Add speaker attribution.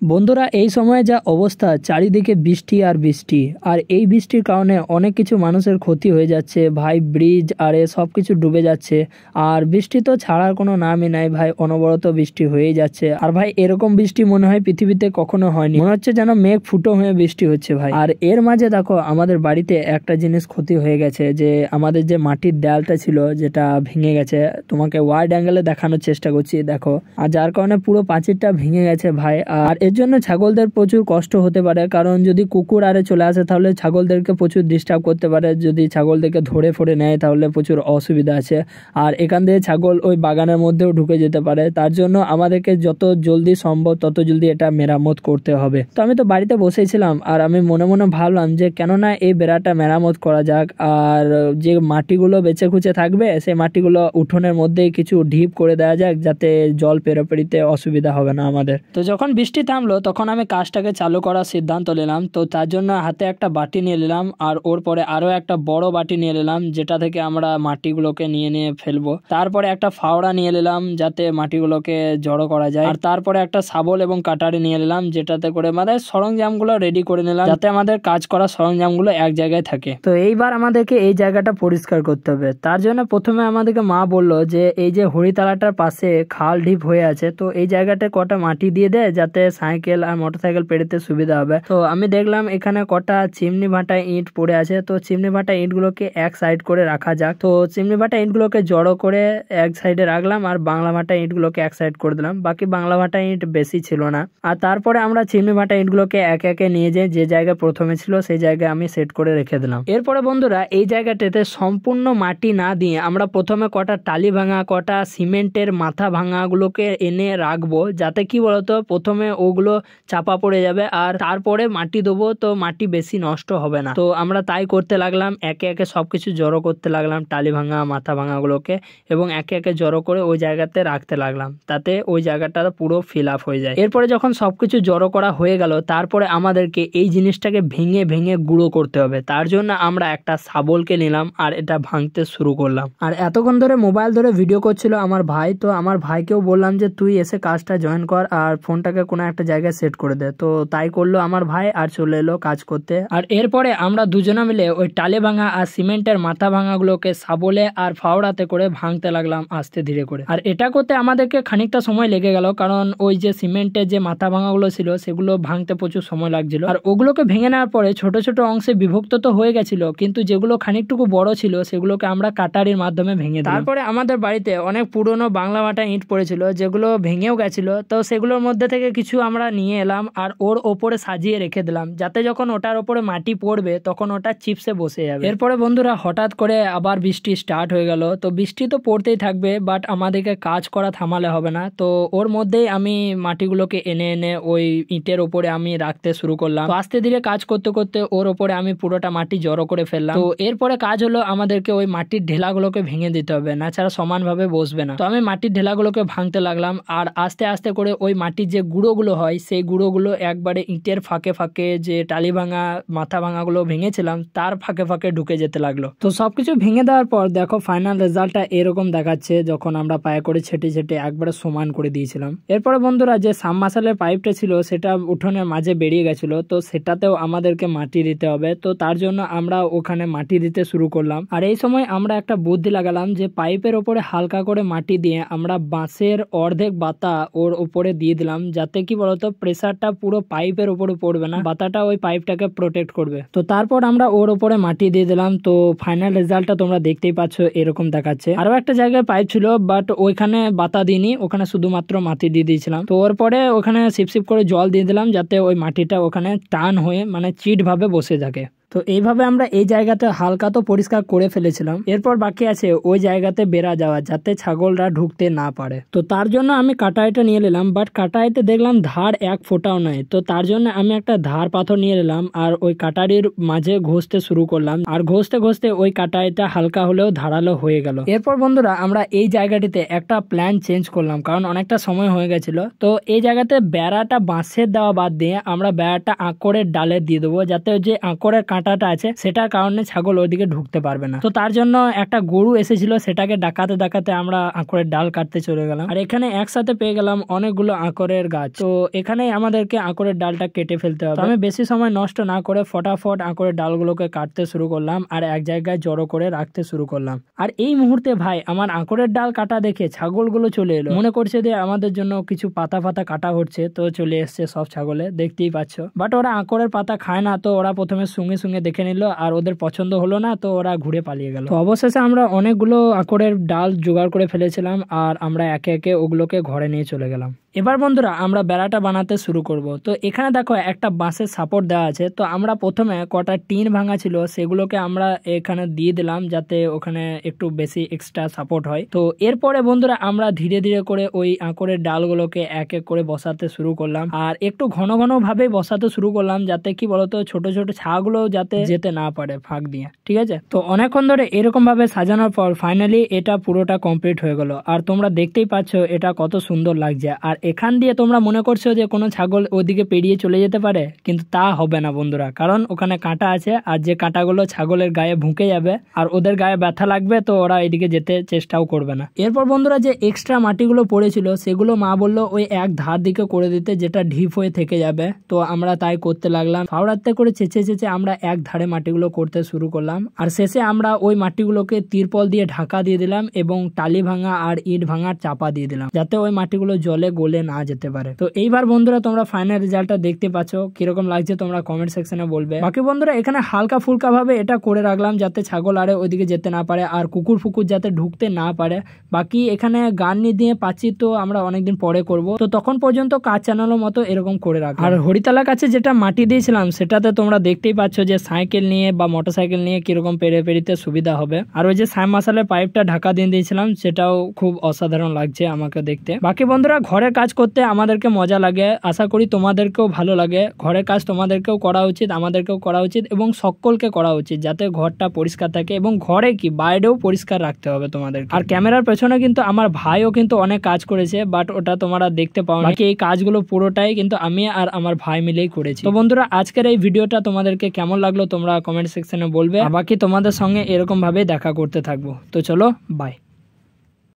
Speaker 1: বন্ধুরা এই সময়ে যা অবস্থা, চারিদিকে বৃষ্টি আর বৃষ্টি, আর এই বৃষ্টির কারণে অনেক কিছু মানুষের ক্ষতি হয়ে যাচ্ছে ভাই। ব্রিজ আরে সব কিছু ডুবে যাচ্ছে, আর বৃষ্টি তো ছাড়ার কোনো নামই নাই ভাই, অনবরত বৃষ্টি হয়েই যাচ্ছে। আর ভাই এরকম বৃষ্টি মনে হয় পৃথিবীতে কখনো হয়নি, মনে হচ্ছে যেন মেঘ ফুটো হয়ে বৃষ্টি হচ্ছে ভাই। আর এর মাঝে দেখো আমাদের বাড়িতে একটা জিনিস ক্ষতি হয়ে গেছে, যে আমাদের যে মাটির দেয়ালটা ছিল যেটা ভেঙে গেছে। তোমাকে ওয়াইড অ্যাঙ্গেলে দেখানোর চেষ্টা করছি, দেখো। আর যার কারণে পুরো প্রাচীরটা ভেঙে গেছে ভাই। আর এর জন্য ছাগলদের প্রচুর কষ্ট হতে পারে, কারণ যদি কুকুর আরে চলে আসে তাহলে ছাগলদেরকে প্রচুর ডিস্টার্ব করতে পারে। যদি ছাগলদেরকে ধরে ফরে নেয় তাহলে প্রচুর অসুবিধা আছে। আর এখান থেকে ছাগল ওই বাগানের মধ্যেও ঢুকে যেতে পারে। তার জন্য আমাদেরকে যত জলদি সম্ভব তত জলদি এটা মেরামত করতে হবে। তো আমি তো বাড়িতে বসেছিলাম, আর আমি মনে মনে ভাবলাম যে কেননা এই বেড়াটা মেরামত করা যাক, আর যে মাটিগুলো বেঁচে খুঁচে থাকবে সেই মাটিগুলো উঠোনের মধ্যেই কিছু ঢিপ করে দেওয়া যাক, যাতে জল পেরোপেরিতে অসুবিধা হবে না আমাদের। তো যখন বৃষ্টি থামলো তখন আমি কাজটাকে চালু করার সিদ্ধান্ত নিলাম। তো তার জন্য হাতে একটা বাটি নিয়ে নিলাম, আর ওর পরে আরো একটা বড় বাটি নিয়ে নিলাম, যেটা থেকে আমরা মাটিগুলোকে নিয়ে নিয়ে ফেলবো। তারপরে একটা ফাওড়া নিয়ে নিলাম যাতে মাটিগুলোকে জড়ো করা যায়। আর তারপরে একটা শাবল এবং কাটারি নিয়ে নিলাম, যেটাতে করে আমাদের সরঞ্জামগুলো রেডি করে নিলাম, যাতে আমাদের কাজ করা সরঞ্জামগুলো এক জায়গায় থাকে। তো এইবার আমাদেরকে এই জায়গাটা পরিষ্কার করতে হবে। তার জন্য প্রথমে আমাদেরকে মা বললো যে এই যে হরিতলাটার পাশে খাল ঢিপ হয়ে আছে, তো এই জায়গাটা কটা মাটি দিয়ে দেয় যাতে সাইকেল আর মোটরসাইকেল পেরোতে সুবিধা হবে। তো আমি দেখলাম এখানে কটা চিমনি ভাটা ইট পড়ে আছে, তো চিমনি ভাটা ইটগুলোকে এক সাইড করে রাখা যাক। তো চিমনি ভাটা ইটগুলোকে জড়ো করে এক সাইডে রাখলাম, আর বাংলা ভাটা ইটগুলোকে এক সাইড করে দিলাম। বাকি বাংলা ভাটা ইট বেশি ছিল না। আর তারপরে আমরা চিমনি ভাটা ইটগুলোকে একে একে নিয়ে যাই, যে জায়গায় প্রথমে ছিল সেই জায়গায় আমি সেট করে রেখে দিলাম। এরপরে বন্ধুরা এই জায়গাটাতে সম্পূর্ণ মাটি না দিয়ে আমরা প্রথমে কটা টালি ভাঙা, কটা সিমেন্টের মাথা ভাঙা গুলোকে এনে রাখবো, যাতে কি বলতো প্রথমে ওগুলো চাপা পড়ে যাবে, আর তারপরে মাটি দেবো, তো মাটি বেশি নষ্ট হবে না। তো আমরা তাই করতে লাগলাম, একে একে সবকিছু জড়ো করতে লাগলাম, টালি ভাঙা মাথা ভাঙা গুলোকে, এবং একে একে জড়ো করে ওই জায়গাতে রাখতে লাগলাম, তাতে ওই জায়গাটা পুরো ফিল আপ হয়ে যায়। এরপরে যখন সবকিছু জড়ো করা হয়ে গেল, তারপরে আমাদেরকে এই জিনিসটাকে ভেঙে ভেঙে গুঁড়ো করতে হবে। তার জন্য আমরা একটা শাবলকে নিলাম, আর এটা ভাঙতে শুরু করলাম। আর এতক্ষণ ধরে মোবাইল ধরে ভিডিও করছিল আমার ভাই, তো আমার ভাইকেও বললাম যে তুই এসে কাজটা জয়েন কর, আর ফোনটাকে কোনো একটা জায়গায় সেট করে দে। তো তাই করলো আমার ভাই, আর চলে এলো কাজ করতে। আর এরপরে আমরা দুজনে মিলে ওই টালে ভাঙা আর সিমেন্টের মাথা ভাঙাগুলোকে শাবলে আর ফাওড়াতে করে ভাঙতে লাগলাম আস্তে ধীরে করে। আর এটা করতে আমাদেরকে খানিকটা সময় লেগে গেল, কারণ ওই যে সিমেন্টের যে মাথা ভাঙাগুলো ছিল সেগুলো ভাঙতে প্রচুর সময় লাগছিল। আর ওগুলোকে ভেঙে নেওয়ার পরে ছোট ছোট অংশে বিভক্ত তো হয়ে গেছিল, কিন্তু যেগুলো খানিকটুকু বড় ছিল সেগুলোকে আমরা কাটারির মাধ্যমে ভেঙে দিলাম। তারপরে আমাদের বাড়িতে অনেক পুরনো বাংলা ভাটা ইট পড়েছিল, যেগুলো ভেঙেও গেছিল, তো সেগুলোর মধ্যে থেকে কিছু আমরা নিয়ে এলাম, আর ওর ওপরে সাজিয়ে রেখে দিলাম, যাতে যখন ওটার ওপরে মাটি পড়বে তখন ওটা চিপসে বসে যাবে। এরপরে বন্ধুরা হঠাৎ করে আবার বৃষ্টি স্টার্ট হয়ে গেল। তো বৃষ্টি তো পড়তেই থাকবে, বাট আমাদেরকে কাজ করা থামালে হবে না। তো ওর মধ্যেই আমি মাটিগুলোকে এনে এনে ওই ইটের ওপরে আমি রাখতে শুরু করলাম। তো আস্তে ধীরে কাজ করতে করতে ওর ওপরে আমি পুরোটা মাটি জড়ো করে ফেললাম। তো এরপরে কাজ হলো আমাদেরকে ওই মাটির ঢেলাগুলোকে ভেঙে দিতে হবে, না ছাড়া সমানভাবে বসবে না। তো আমি মাটির ঢেলাগুলোকে ভাঙতে লাগলাম, আর আস্তে আস্তে করে ওই মাটির যে গুঁড়োগুলো হয় সেই গুঁড়োগুলো একবারে ইটের ফাঁকে ফাঁকে, যে টালি ভাঙা মাথা ভাঙাগুলো ভেঙেছিলাম তার ফাঁকে ফাঁকে ঢুকে যেতে লাগলো। তো সবকিছু ভেঙে দেওয়ার পর দেখো ফাইনাল রেজাল্টটা এরকম দেখাচ্ছে, যখন আমরা পায়ে করে ছেটে ছেটে একবারে সমান করে দিয়েছিলাম। এরপরে বন্ধুরা যে সাবমার্সালের পাইপটা ছিল সেটা উঠোনের মাঝে বেরিয়ে গেছিল, তো সেটাতেও আমাদেরকে মাটি দিতে হবে। তো তার জন্য আমরা ওখানে মাটি দিতে শুরু করলাম। আর এই সময় আমরা একটা বুদ্ধি লাগালাম, যে পাইপের ওপরে হালকা করে মাটি দিয়ে আমরা বাঁশের অর্ধেক বাতা ওর উপরে দিয়ে দিলাম, যাতে কি বলতো প্রেসারটা পুরো পাইপের উপরে পড়বে না, বাতাটা ওই পাইপটাকে প্রোটেক্ট করবে। তো তারপর আমরা ওর উপরে মাটি দিয়ে দিলাম। তো ফাইনাল রেজাল্টটা তোমরা দেখতেই পাচ্ছ, এরকম দেখাচ্ছে। আরো একটা জায়গায় পাইপ ছিল, বাট ওইখানে বাতা দিইনি, ওখানে শুধুমাত্র মাটি দিয়ে দিয়েছিলাম। তো ওর পরে ওখানে সিপ করে জল দিয়ে দিলাম, যাতে ওই মাটিটা ওখানে টান হয়ে মানে চিট ভাবে বসে থাকে। তো এইভাবে আমরা এই জায়গাতে হালকা তো পরিষ্কার করে ফেলেছিলাম। এরপর বাকি আছে ওই জায়গাতে বেড়া যাওয়া, যাতে ছাগলরা ঢুকতে না পারে। তো তার জন্য আমি কাটাইটা নিয়ে নিলাম, বাট কাটাইতে দেখলাম ধার এক ফোঁটাও নাই। তো তার জন্য আমি একটা ধার পাথর নিয়ে নিলাম, আর ওই কাটারির মাঝে ঘষতে শুরু করলাম। আর ঘষতে ঘষতে ওই কাটাইটা হালকা হলেও ধারালো হয়ে গেল। এরপর বন্ধুরা আমরা এই জায়গাটিতে একটা প্ল্যান চেঞ্জ করলাম, কারণ অনেকটা সময় হয়ে গেছিল। তো এই জায়গাতে বেড়াটা বাঁশের দেওয়া বাদ দিয়ে আমরা বেড়াটা আঁকড়ের ডালে দিয়ে দেবো, যাতে যে আঁকড়ের কাঁটাটা আছে সেটার কারণে ছাগল ওইদিকে ঢুকতে পারবে না। তো তার জন্য একটা গরু এসেছিল, সেটাকে ডাকাতে ডাকাতে আমরা আঁকড়ের ডাল কাটতে চলে গেলাম। আর এখানে একসাথে পেয়ে গেলাম অনেকগুলো আঁকড়ের গাছ। তো এখানে আমাদেরকে আঁকড়ের ডালটা কেটে ফেলতে হবে। আমি বেশি সময় নষ্ট না করে ফটাফট আঁকড়ের ডালগুলোকে কাটতে শুরু করলাম আর এক জায়গায় জড়ো করে রাখতে শুরু করলাম। আর এই মুহূর্তে ভাই আমার আঁকড়ের ডাল কাটা দেখে ছাগলগুলো চলে এলো, মনে করছে যে আমাদের জন্য কিছু পাতা ফাতা কাটা হচ্ছে। তো চলে এসছে সব ছাগলে, দেখতেই পাচ্ছ। বাট ওরা আঁকড়ের পাতা খায় না, তো ওরা প্রথমে সঙ্গে সঙ্গে দেখে নিল আর ওদের পছন্দ হলো না, তো ওরা ঘুরে পালিয়ে গেল। তো অবশেষে আমরা অনেকগুলো আঁকড়ের ডাল জোগাড় করে ফেলেছিলাম আর আমরা একে একে ওগুলোকে ঘরে নিয়ে চলে গেলাম। এবার বন্ধুরা আমরা বেড়াটা বানাতে শুরু করব। তো এখানে দেখো একটা বাঁশের সাপোর্ট দেওয়া আছে। তো আমরা প্রথমে কটা টিন ভাঙা ছিল সেগুলোকে আমরা এখানে দিয়ে দিলাম যাতে ওখানে একটু বেশি এক্সট্রা সাপোর্ট হয়। তো এরপরে বন্ধুরা আমরা ধীরে ধীরে করে ওই আঁকড়ের ডালগুলোকে এক এক করে বসাতে শুরু করলাম আর একটু ঘন ঘন ভাবে বসাতে শুরু করলাম যাতে কি বলতো ছোট ছোট ছাগুলো যাতে যেতে না পারে ফাঁক দিয়ে, ঠিক আছে। তো অনেকক্ষণ ধরে এরকম ভাবে সাজানোর পর ফাইনালি এটা পুরোটা কমপ্লিট হয়ে গেল আর তোমরা দেখতেই পাচ্ছ এটা কত সুন্দর লাগছে। আর এখান দিয়ে তোমরা মনে করছো যে কোনো ছাগল ওদিকে পেরিয়ে চলে যেতে পারে, কিন্তু তা হবে না বন্ধুরা, কারণ ওখানে কাঁটা আছে আর যে কাঁটাগুলো ছাগলের গায়ে ভুঁকে যাবে আর ওদের গায়ে ব্যথা লাগবে, তো ওরা এদিকে যেতে চেষ্টাও করবে না। এরপর বন্ধুরা যে এক্সট্রা মাটিগুলো পড়েছিল সেগুলো মা বললো ওই এক ধার দিকে করে দিতে যেটা ঢিপ হয়ে থেকে যাবে। তো আমরা তাই করতে লাগলাম, ফাওড়াতে করে চেঁচে চেঁচে আমরা এক ধারে মাটিগুলো করতে শুরু করলাম। আর শেষে আমরা ওই মাটিগুলোকে তিরপল দিয়ে ঢাকা দিয়ে দিলাম এবং টালি ভাঙা আর ইট ভাঙার চাপা দিয়ে দিলাম যাতে ওই মাটিগুলো জলে গলে না যেতে পারে। তো এইবার বন্ধুরা তোমরা ফাইনাল রেজাল্টটা দেখতে পাচ্ছ, কিরকম লাগছে তোমরা কমেন্ট সেকশনে বলবে। বাকি বন্ধুরা এখানে হালকা ফুলকা ভাবে এটা করে রাখলাম যাতে ছাগল আরে ওইদিকে যেতে না পারে আর কুকুর ফুকুর যাতে ঢুকতে না পারে। বাকি এখানে গান দিয়ে পাচ্ছি তো আমরা অনেকদিন পরে করব, তো তখন পর্যন্ত কাজ চালানোর মতো এরকম করে রাখলাম। আর হরিতলার কাছে যেটা মাটি দিয়েছিলাম সেটাতে তোমরা দেখতেই পাচ্ছ যে সাইকেল নিয়ে বা মোটরসাইকেল নিয়ে কিরকম পেরিতে সুবিধা হবে। আর ওই যে সাইম মাসালের পাইপটা ঢাকা দিয়ে দিয়েছিলাম সেটাও খুব অসাধারণ লাগছে আমাকে দেখতে। বাকি বন্ধুরা ঘরের কাজ করতে আমাদেরকে মজা লাগে, আশা করি তোমাদেরকেও ভালো লাগে। ঘরের কাজ তোমাদেরকেও করা উচিত, আমাদেরকেও করা উচিত এবং সকলকে করা উচিত যাতে ঘরটা পরিষ্কার থাকে এবং ঘরে কি বাইরেও পরিষ্কার রাখতে হবে তোমাদের। আর ক্যামেরার পেছনে কিন্তু আমার ভাইও কিন্তু অনেক কাজ করেছে, বাট ওটা তোমরা দেখতে পাও না। এই কাজগুলো পুরোটাই কিন্তু আমি আর আমার ভাই মিলেই করেছি। তো বন্ধুরা আজকের এই ভিডিওটা তোমাদেরকে কেমন লাগলো তোমরা কমেন্ট সেকশনে বলবে। বাকি তোমাদের সঙ্গে এরকম ভাবে দেখা করতে থাকবো। তো চলো বাই।